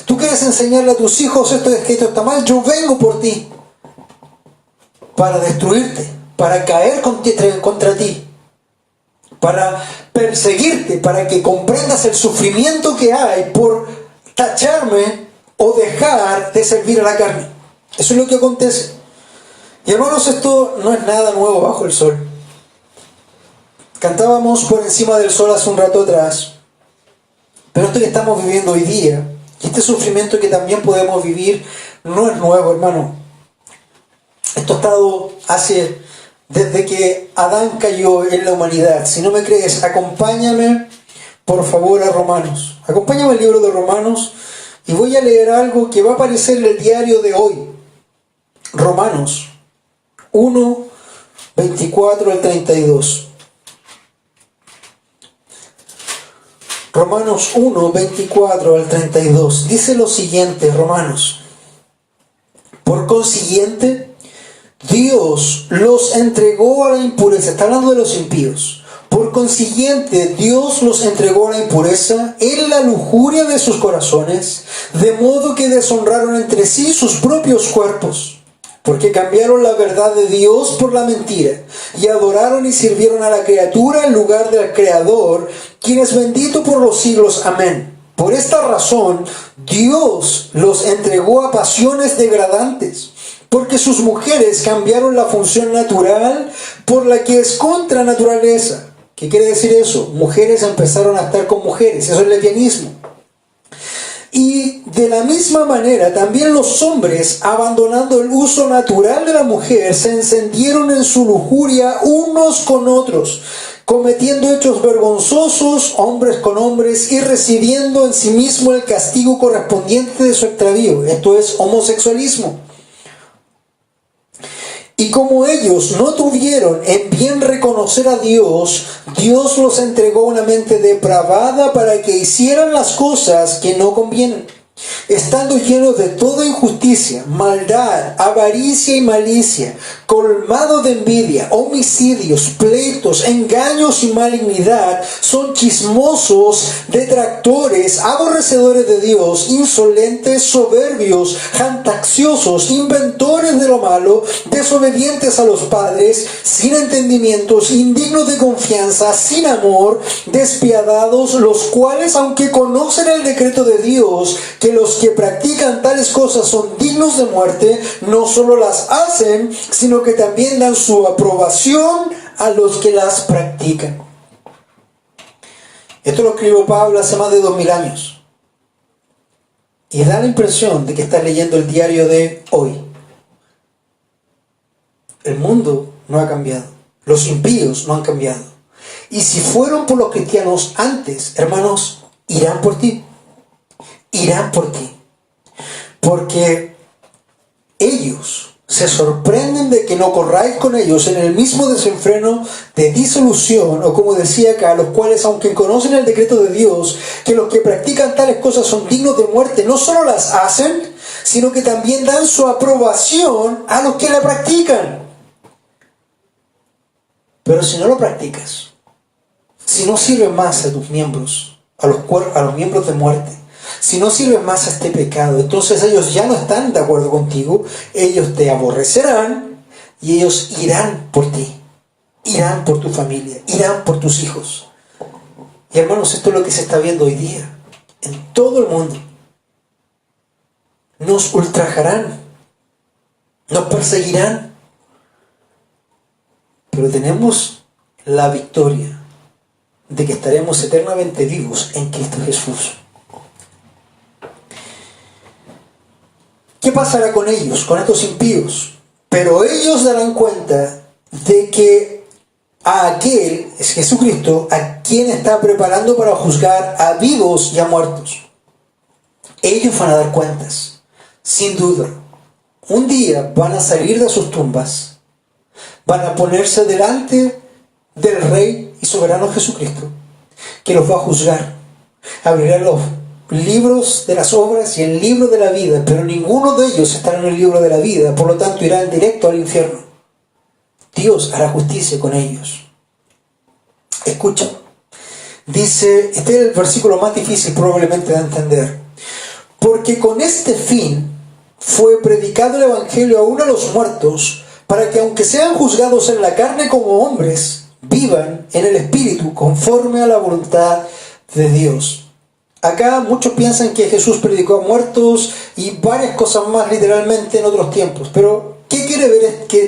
¿Tú quieres enseñarle a tus hijos esto está mal? Yo vengo por ti. Para destruirte, para caer contra ti, para perseguirte, para que comprendas el sufrimiento que hay por tacharme o dejar de servir a la carne. Eso es lo que acontece. Y hermanos, esto no es nada nuevo bajo el sol. Cantábamos por encima del sol hace un rato atrás, pero esto que estamos viviendo hoy día, y este sufrimiento que también podemos vivir, no es nuevo, hermano. Esto ha estado desde que Adán cayó en la humanidad. Si no me crees, acompáñame por favor a Romanos. Acompáñame al libro de Romanos y voy a leer algo que va a aparecer en el diario de hoy. Romanos 1, 24 al 32. Romanos 1, 24 al 32. Dice lo siguiente, Romanos. Por consiguiente, Dios los entregó a la impureza. Está hablando de los impíos. Por consiguiente, Dios los entregó a la impureza en la lujuria de sus corazones, de modo que deshonraron entre sí sus propios cuerpos, porque cambiaron la verdad de Dios por la mentira, y adoraron y sirvieron a la criatura en lugar del Creador, quien es bendito por los siglos. Amén. Por esta razón, Dios los entregó a pasiones degradantes, porque sus mujeres cambiaron la función natural por la que es contra naturaleza. ¿Qué quiere decir eso? Mujeres empezaron a estar con mujeres. Eso es lesbianismo. Y de la misma manera, también los hombres, abandonando el uso natural de la mujer, se encendieron en su lujuria unos con otros, cometiendo hechos vergonzosos, hombres con hombres, y recibiendo en sí mismo el castigo correspondiente de su extravío. Esto es homosexualismo. Y como ellos no tuvieron en bien reconocer a Dios, Dios los entregó a una mente depravada para que hicieran las cosas que no convienen, estando llenos de toda injusticia, maldad, avaricia y malicia, colmados de envidia, homicidios, pleitos, engaños y malignidad, son chismosos, detractores, aborrecedores de Dios, insolentes, soberbios, jactanciosos, inventores de lo malo, desobedientes a los padres, sin entendimientos, indignos de confianza, sin amor, despiadados, los cuales, aunque conocen el decreto de Dios, que los que practican tales cosas son dignos de muerte, no solo las hacen, sino que también dan su aprobación a los que las practican. Esto lo escribió Pablo hace más de 2000 años. Y da la impresión de que estás leyendo el diario de hoy. El mundo no ha cambiado. Los impíos no han cambiado. Y si fueron por los cristianos antes, hermanos, irán por ti. Irán por ti. Porque ellos se sorprenden de que no corráis con ellos en el mismo desenfreno de disolución, o como decía acá, los cuales, aunque conocen el decreto de Dios, que los que practican tales cosas son dignos de muerte, no solo las hacen, sino que también dan su aprobación a los que la practican. Pero si no lo practicas, si no sirve más a tus miembros, a los miembros de muerte, si no sirve más a este pecado, entonces ellos ya no están de acuerdo contigo, ellos te aborrecerán y ellos irán por ti, irán por tu familia, irán por tus hijos. Y hermanos, esto es lo que se está viendo hoy día en todo el mundo. Nos ultrajarán, nos perseguirán, pero tenemos la victoria de que estaremos eternamente vivos en Cristo Jesús. ¿Qué pasará con ellos, con estos impíos? Pero ellos darán cuenta de que a aquel, es Jesucristo, a quien está preparando para juzgar a vivos y a muertos. Ellos van a dar cuentas, sin duda. Un día van a salir de sus tumbas Van a ponerse delante del Rey y Soberano Jesucristo, que los va a juzgar. Abrirá los libros de las obras y el libro de la vida, pero ninguno de ellos estará en el libro de la vida, por lo tanto irán directo al infierno. Dios hará justicia con ellos. Escucha, dice, este es el versículo más difícil probablemente de entender. Porque con este fin fue predicado el Evangelio aún a los muertos, para que aunque sean juzgados en la carne como hombres, vivan en el Espíritu conforme a la voluntad de Dios. Acá muchos piensan que Jesús predicó a muertos y varias cosas más literalmente en otros tiempos. Pero, ¿qué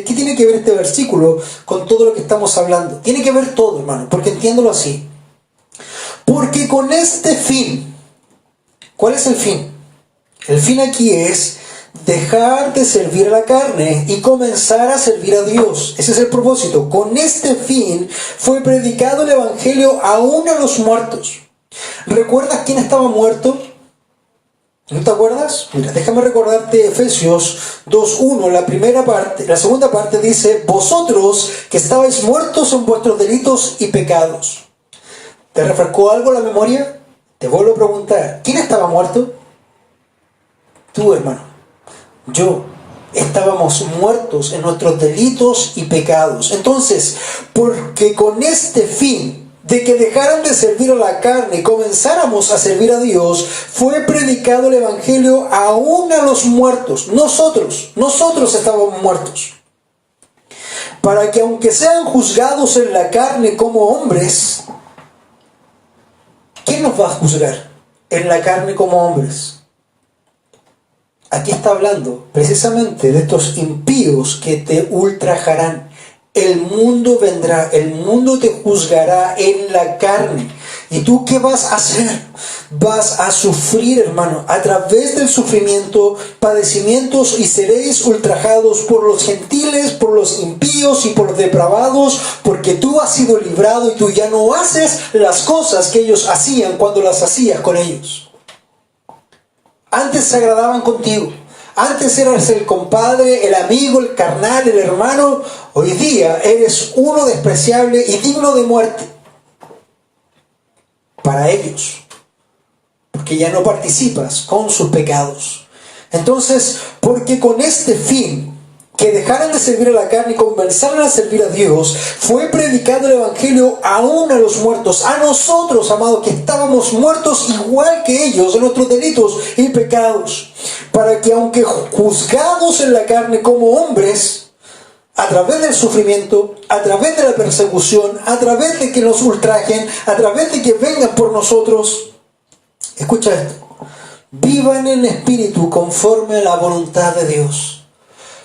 tiene que ver este versículo con todo lo que estamos hablando? Tiene que ver todo, hermano, porque entiéndolo así. Porque con este fin, ¿cuál es el fin? El fin aquí es dejar de servir a la carne y comenzar a servir a Dios. Ese es el propósito. Con este fin fue predicado el Evangelio aún a los muertos. ¿Recuerdas quién estaba muerto? ¿No te acuerdas? Mira, déjame recordarte Efesios 2:1, la segunda parte dice: vosotros que estabais muertos en vuestros delitos y pecados. ¿Te refrescó algo la memoria? Te vuelvo a preguntar, ¿quién estaba muerto? Tú, hermano. Yo. Estábamos muertos en nuestros delitos y pecados. Entonces, porque con este fin de que dejaran de servir a la carne y comenzáramos a servir a Dios, fue predicado el Evangelio aún a los muertos. Nosotros estábamos muertos. Para que aunque sean juzgados en la carne como hombres, ¿quién nos va a juzgar en la carne como hombres? Aquí está hablando precisamente de estos impíos que te ultrajarán. El mundo vendrá, el mundo te juzgará en la carne. ¿Y tú qué vas a hacer? Vas a sufrir, hermano, a través del sufrimiento, padecimientos, y seréis ultrajados por los gentiles, por los impíos y por los depravados, porque tú has sido librado y tú ya no haces las cosas que ellos hacían cuando las hacías con ellos. Antes se agradaban contigo. Antes eras el compadre, el amigo, el carnal, el hermano. Hoy día eres uno despreciable y digno de muerte para ellos, porque ya no participas con sus pecados. Entonces, porque con este fin, que dejaran de servir a la carne y comenzaran a servir a Dios, fue predicado el Evangelio aún a los muertos, a nosotros, amados, que estábamos muertos igual que ellos en nuestros delitos y pecados, para que aunque juzgados en la carne como hombres, a través del sufrimiento, a través de la persecución, a través de que nos ultrajen, a través de que vengan por nosotros, escucha esto, vivan en espíritu conforme a la voluntad de Dios.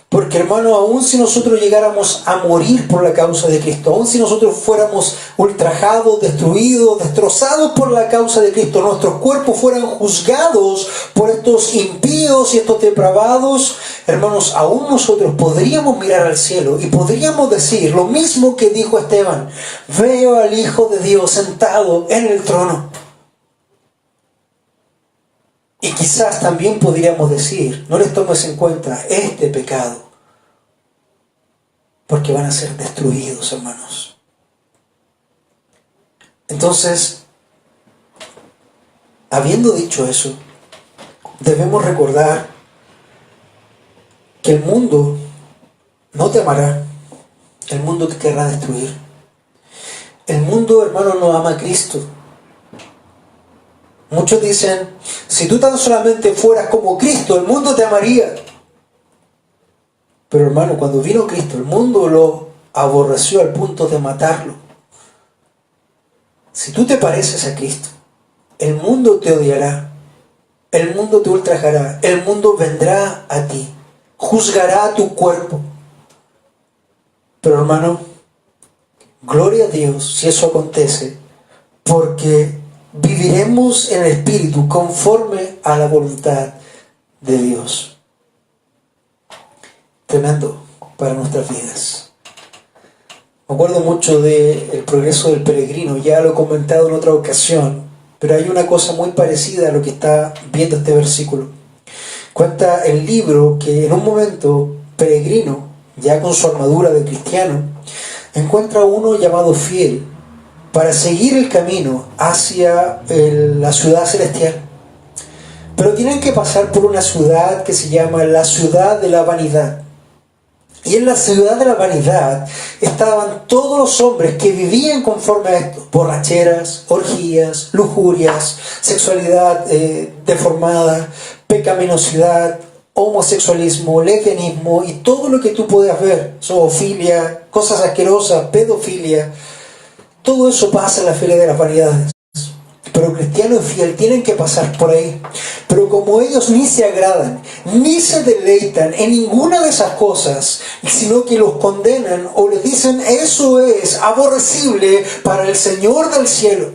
Porque, hermano, aun si nosotros llegáramos a morir por la causa de Cristo, aun si nosotros fuéramos ultrajados, destruidos, destrozados por la causa de Cristo, nuestros cuerpos fueran juzgados por estos impíos y estos depravados, hermanos, aún nosotros podríamos mirar al cielo y podríamos decir lo mismo que dijo Esteban: veo al Hijo de Dios sentado en el trono. Y quizás también podríamos decir: no les tomes en cuenta este pecado, porque van a ser destruidos, hermanos. Entonces, habiendo dicho eso, debemos recordar que el mundo no te amará, el mundo te querrá destruir. El mundo, hermano, no ama a Cristo. Muchos dicen: si tú tan solamente fueras como Cristo, el mundo te amaría. Pero, hermano, cuando vino Cristo, el mundo lo aborreció al punto de matarlo. Si tú te pareces a Cristo, el mundo te odiará, el mundo te ultrajará, el mundo vendrá a ti, juzgará a tu cuerpo. Pero, hermano, gloria a Dios si eso acontece, porque viviremos en el Espíritu conforme a la voluntad de Dios. Tremendo para nuestras vidas. Me acuerdo mucho del progreso del peregrino, ya lo he comentado en otra ocasión, pero hay una cosa muy parecida a lo que está viendo este versículo. Cuenta el libro que en un momento Peregrino ya con su armadura de cristiano, encuentra uno llamado fiel para seguir el camino hacia la ciudad celestial. Pero tienen que pasar por una ciudad que se llama la ciudad de la vanidad. Y en la ciudad de la vanidad estaban todos los hombres que vivían conforme a esto: borracheras, orgías, lujurias, sexualidad deformada, pecaminosidad, homosexualismo, lesbianismo y todo lo que tú puedas ver, zoofilia, cosas asquerosas, pedofilia. Todo eso pasa en la feria de las vanidades. Pero cristiano y fiel tienen que pasar por ahí. Pero como ellos ni se agradan, ni se deleitan en ninguna de esas cosas, sino que los condenan o les dicen eso es aborrecible para el Señor del cielo.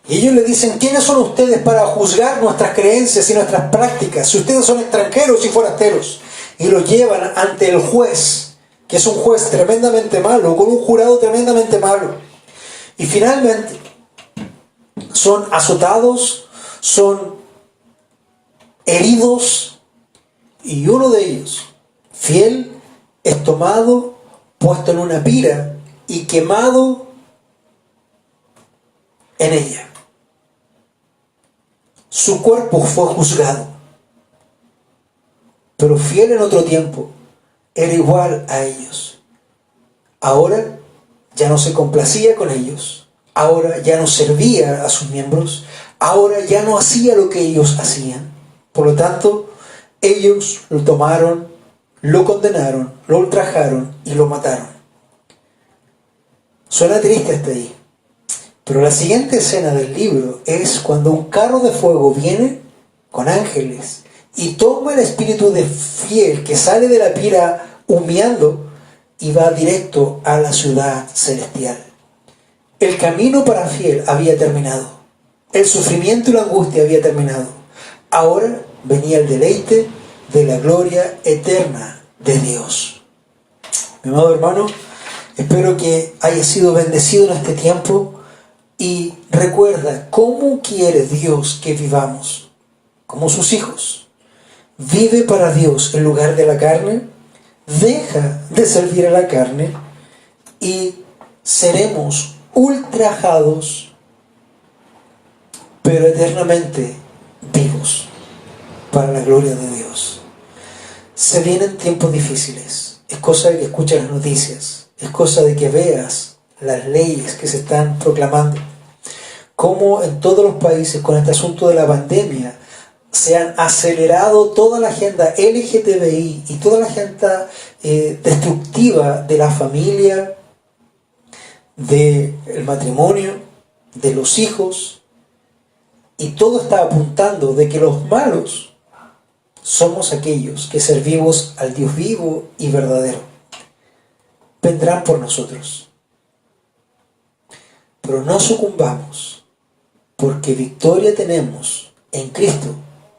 Y ellos le dicen: ¿quiénes son ustedes para juzgar nuestras creencias y nuestras prácticas? Si ustedes son extranjeros y forasteros. Y los llevan ante el juez, que es un juez tremendamente malo, con un jurado tremendamente malo. Y finalmente son azotados, son heridos, y uno de ellos, fiel, es tomado, puesto en una pira y quemado en ella. Su cuerpo fue juzgado, pero fiel en otro tiempo era igual a ellos. Ahora ya no se complacía con ellos, ahora ya no servía a sus miembros, ahora ya no hacía lo que ellos hacían. Por lo tanto, ellos lo tomaron, lo condenaron, lo ultrajaron y lo mataron. Suena triste hasta ahí. Pero la siguiente escena del libro es cuando un carro de fuego viene con ángeles y toma el espíritu de fiel que sale de la pira humeando y va directo a la ciudad celestial. El camino para fiel había terminado. El sufrimiento y la angustia había terminado. Ahora venía el deleite de la gloria eterna de Dios. Mi amado hermano, espero que hayas sido bendecido en este tiempo y recuerda cómo quiere Dios que vivamos como sus hijos. Vive para Dios en lugar de la carne, deja de servir a la carne y seremos ultrajados, pero eternamente vivos para la gloria de Dios. Se vienen tiempos difíciles. Es cosa de que escuches las noticias, es cosa de que veas las leyes que se están proclamando. Como en todos los países con este asunto de la pandemia se han acelerado toda la agenda LGTBI y toda la agenda destructiva de la familia, del matrimonio, de los hijos, y todo está apuntando de que los malos somos aquellos que servimos al Dios vivo y verdadero. Vendrán por nosotros, pero no sucumbamos, porque victoria tenemos en Cristo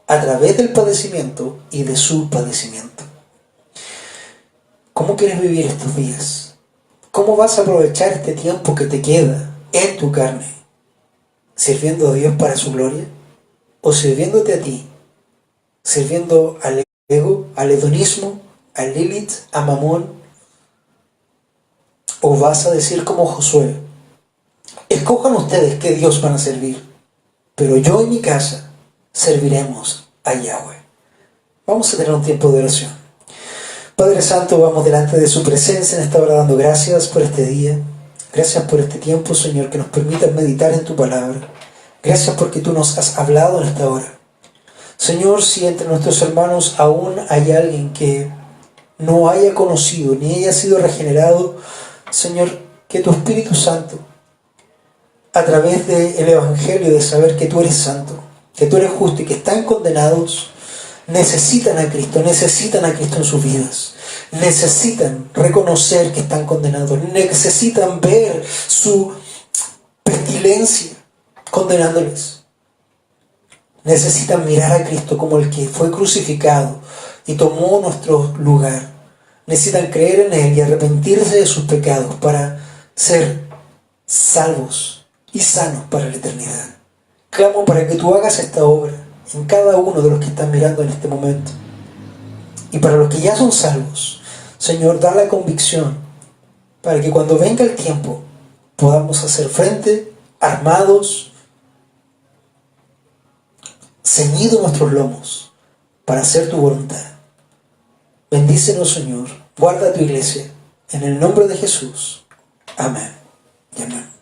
a través del padecimiento y de su padecimiento. ¿Cómo quieres vivir estos días? ¿Cómo vas a aprovechar este tiempo que te queda en tu carne? ¿Sirviendo a Dios para su gloria? ¿O sirviéndote a ti? ¿Sirviendo al ego, al hedonismo, a Lilith, a Mamón? ¿O vas a decir como Josué: escojan ustedes qué Dios van a servir, pero yo y mi casa serviremos a Yahweh? Vamos a tener un tiempo de oración. Padre Santo, vamos delante de su presencia en esta hora dando gracias por este día. Gracias por este tiempo, Señor, que nos permitas meditar en tu palabra. Gracias porque tú nos has hablado en esta hora. Señor, si entre nuestros hermanos aún hay alguien que no haya conocido ni haya sido regenerado, Señor, que tu Espíritu Santo, a través del Evangelio, de saber que tú eres santo, que tú eres justo y que están condenados, necesitan a Cristo en sus vidas. Necesitan reconocer que están condenados. Necesitan ver su pestilencia condenándoles. Necesitan mirar a Cristo como el que fue crucificado y tomó nuestro lugar. Necesitan creer en Él y arrepentirse de sus pecados para ser salvos y sanos para la eternidad. Clamo para que tú hagas esta obra en cada uno de los que están mirando en este momento. Y para los que ya son salvos, Señor, da la convicción para que cuando venga el tiempo podamos hacer frente, armados, ceñidos nuestros lomos para hacer tu voluntad. Bendícenos, Señor. Guarda tu iglesia. En el nombre de Jesús. Amén y amén.